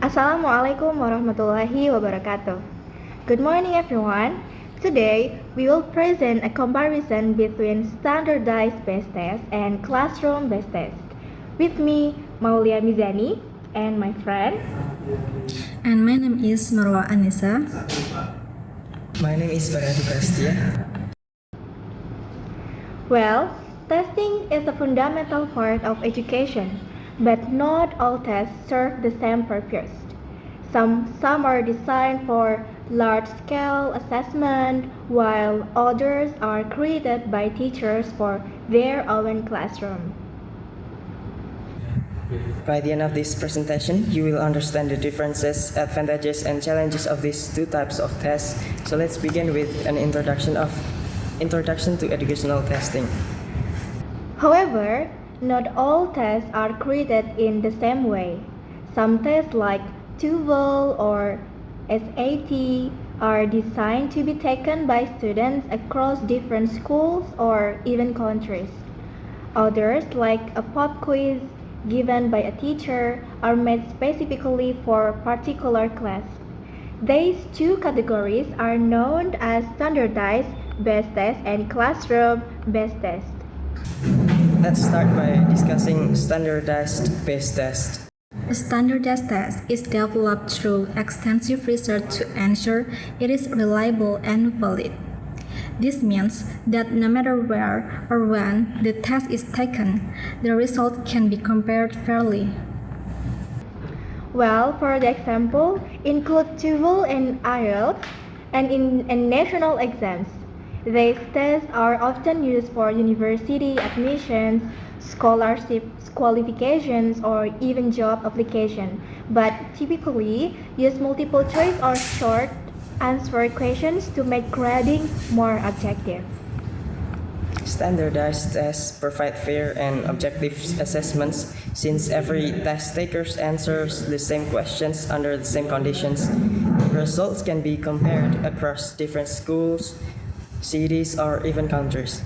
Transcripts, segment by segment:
Assalamualaikum warahmatullahi wabarakatuh. Good morning, everyone. Today, we will present a comparison between standardized base test and classroom-based test. With me, Maulia Mizani, and my friend. And my name is Marwa Anissa. My name is Barati Prastia. Well, testing is a fundamental part of education, but not all tests serve the same purpose. Some are designed for large-scale assessment, while others are created by teachers for their own classroom. By the end of this presentation, you will understand the differences, advantages, and challenges of these two types of tests. So let's begin with an introduction to educational testing. However, not all tests are created in the same way. Some tests like TOEFL or SAT are designed to be taken by students across different schools or even countries. Others, like a pop quiz given by a teacher, are made specifically for a particular class. These two categories are known as standardized base test and classroom base test. Let's start by discussing standardized base test. A standardized test is developed through extensive research to ensure it is reliable and valid. This means that no matter where or when the test is taken, the result can be compared fairly. Well, for the example, include TOEFL and IELTS, and in national exams. These tests are often used for university admissions, scholarship qualifications, or even job application, but typically use multiple choice or short answer questions to make grading more objective. Standardized tests provide fair and objective assessments since every test taker answers the same questions under the same conditions. Results can be compared across different schools, cities, or even countries.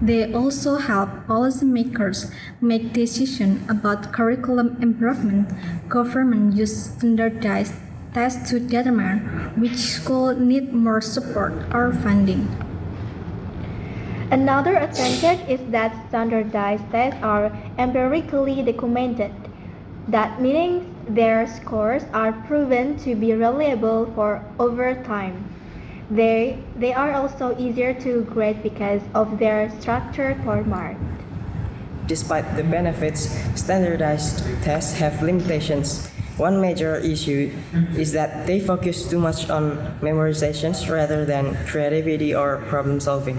They also help policymakers make decisions about curriculum improvement. Government use standardized tests to determine which school need more support or funding. Another advantage is that standardized tests are empirically documented. That means their scores are proven to be reliable for over time. They are also easier to grade because of their structured format. Despite the benefits, standardized tests have limitations. One major issue is that they focus too much on memorizations rather than creativity or problem solving.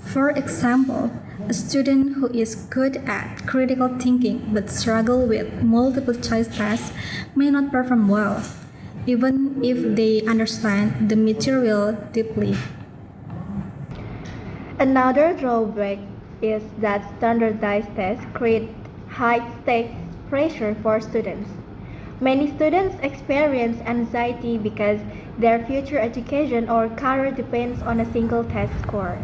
For example, a student who is good at critical thinking but struggle with multiple choice tests may not perform well, even if they understand the material deeply. Another drawback is that standardized tests create high-stakes pressure for students. Many students experience anxiety because their future education or career depends on a single test score.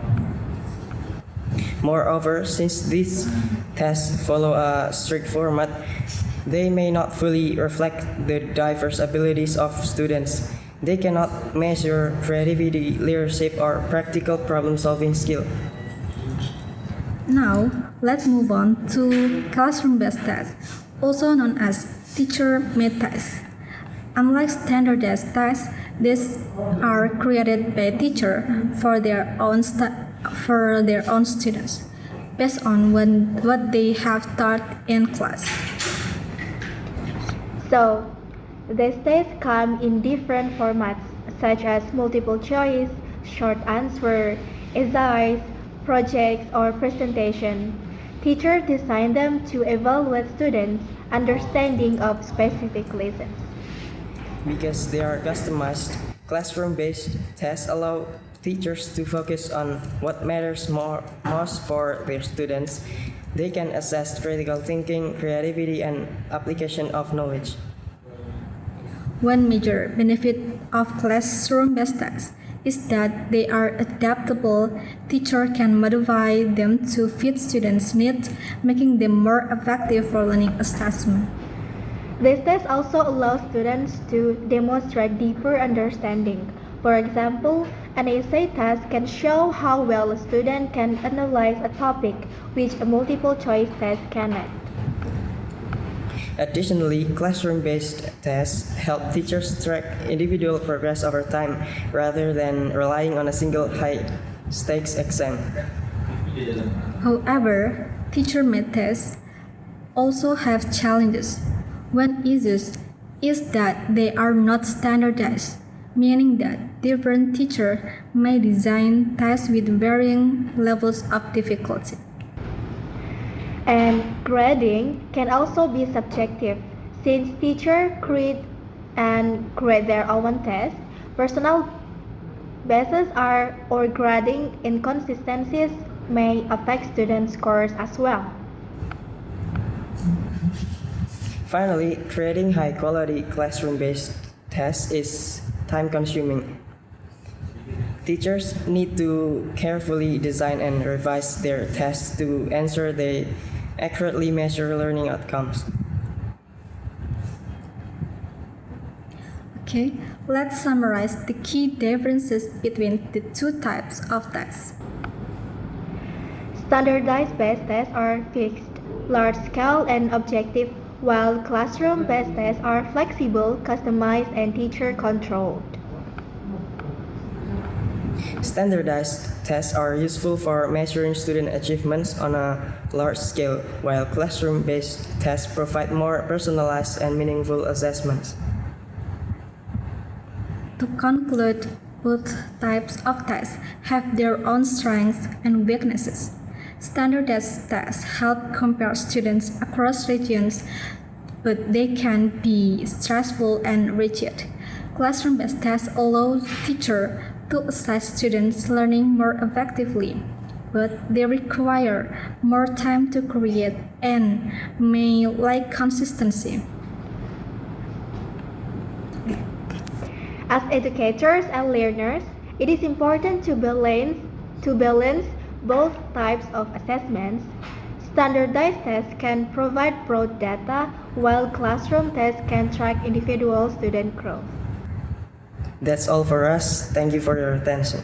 Moreover, since these tests follow a strict format, they may not fully reflect the diverse abilities of students. They cannot measure creativity, leadership, or practical problem-solving skill. Now, let's move on to classroom-based tests, also known as teacher-made tests. Unlike standardized tests, these are created by teachers for their own students, based on what they have taught in class. So, these tests come in different formats such as multiple choice, short answer, essays, projects, or presentation. Teachers design them to evaluate students' understanding of specific lessons. Because they are customized, classroom-based tests allow teachers to focus on what matters most for their students. They can assess critical thinking, creativity, and application of knowledge. One major benefit of classroom-based tests is that they are adaptable. Teachers can modify them to fit students' needs, making them more effective for learning assessment. These tests also allow students to demonstrate deeper understanding. For example, an essay test can show how well a student can analyze a topic, which a multiple choice test cannot. Additionally, classroom-based tests help teachers track individual progress over time rather than relying on a single high-stakes exam. However, teacher-made tests also have challenges. One issue is that they are not standardized, meaning that different teachers may design tests with varying levels of difficulty. And grading can also be subjective. Since teachers create their own tests, personal biases or grading inconsistencies may affect student scores as well. Finally, creating high-quality classroom-based tests is time-consuming. Teachers need to carefully design and revise their tests to ensure they accurately measure learning outcomes. Okay, let's summarize the key differences between the two types of tests. Standardized based tests are fixed, large-scale, and objective, while classroom-based tests are flexible, customized, and teacher-controlled. Standardized tests are useful for measuring student achievements on a large scale, while classroom-based tests provide more personalized and meaningful assessments. To conclude, both types of tests have their own strengths and weaknesses. Standardized tests help compare students across regions, but they can be stressful and rigid. Classroom-based tests allow teachers to assess students' learning more effectively, but they require more time to create and may lack consistency. As educators and learners, it is important to balance both types of assessments. Standardized tests can provide broad data, while classroom tests can track individual student growth. That's all for us. Thank you for your attention.